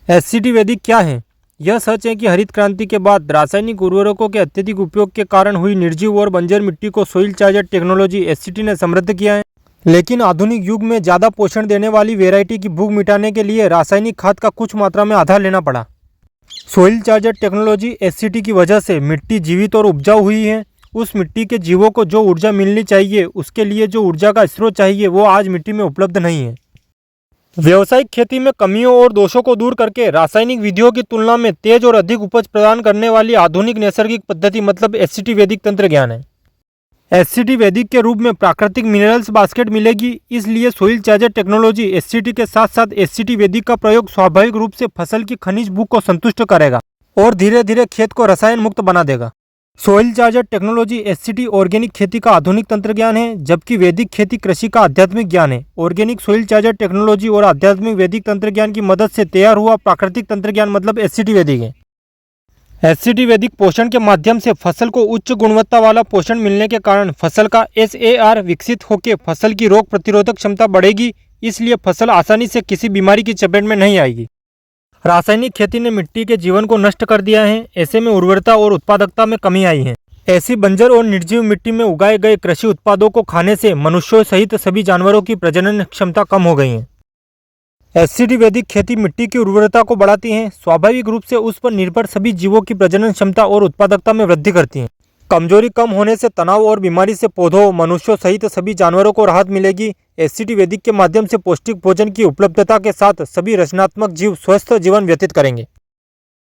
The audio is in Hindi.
एससीटी वैदिक क्या है? यह सच है कि हरित क्रांति के बाद रासायनिक उर्वरकों के अत्यधिक उपयोग के कारण हुई निर्जीव और बंजर मिट्टी को सोइल चार्जर टेक्नोलॉजी एससीटी ने समृद्ध किया है। लेकिन आधुनिक युग में ज़्यादा पोषण देने वाली वेराइटी की भूख मिटाने के लिए रासायनिक खाद का कुछ मात्रा में आधार लेना पड़ा। सोइल चार्जर टेक्नोलॉजी एससीटी की वजह से मिट्टी जीवित और उपजाऊ हुई है। उस मिट्टी के जीवों को जो ऊर्जा मिलनी चाहिए, उसके लिए जो ऊर्जा का स्रोत चाहिए, वो आज मिट्टी में उपलब्ध नहीं है। व्यावसायिक खेती में कमियों और दोषों को दूर करके रासायनिक विधियों की तुलना में तेज और अधिक उपज प्रदान करने वाली आधुनिक नैसर्गिक पद्धति मतलब एससीटी वैदिक तंत्र ज्ञान है। एससीटी वैदिक के रूप में प्राकृतिक मिनरल्स बास्केट मिलेगी, इसलिए सोइल चार्जर टेक्नोलॉजी एससीटी के साथ साथ एससीटी वैदिक का प्रयोग स्वाभाविक रूप से फसल की खनिज भूख को संतुष्ट करेगा और धीरे धीरे खेत को रसायन मुक्त बना देगा। सोइल चार्जर टेक्नोलॉजी एससीटी ऑर्गेनिक खेती का आधुनिक तंत्र ज्ञान है, जबकि वैदिक खेती कृषि का आध्यात्मिक ज्ञान है। ऑर्गेनिक सोइल चार्जर टेक्नोलॉजी और आध्यात्मिक वैदिक तंत्र ज्ञान की मदद से तैयार हुआ प्राकृतिक तंत्र ज्ञान मतलब एससीटी वैदिक है। एससीटी वैदिक पोषण के माध्यम से फसल को उच्च गुणवत्ता वाला पोषण मिलने के कारण फसल का एसएआर विकसित होकर फसल की रोग प्रतिरोधक क्षमता बढ़ेगी, इसलिए फसल आसानी से किसी बीमारी की चपेट में नहीं आएगी। रासायनिक खेती ने मिट्टी के जीवन को नष्ट कर दिया है, ऐसे में उर्वरता और उत्पादकता में कमी आई है। ऐसी बंजर और निर्जीव मिट्टी में उगाए गए कृषि उत्पादों को खाने से मनुष्यों सहित सभी जानवरों की प्रजनन क्षमता कम हो गई है। एससीटी वैदिक खेती मिट्टी की उर्वरता को बढ़ाती है, स्वाभाविक रूप से उस पर निर्भर सभी जीवों की प्रजनन क्षमता और उत्पादकता में वृद्धि करती है। कमजोरी कम होने से तनाव और बीमारी से पौधों, मनुष्यों सहित सभी जानवरों को राहत मिलेगी। एससीटी वैदिक के माध्यम से पौष्टिक भोजन की उपलब्धता के साथ सभी रचनात्मक जीव स्वस्थ जीवन व्यतीत करेंगे।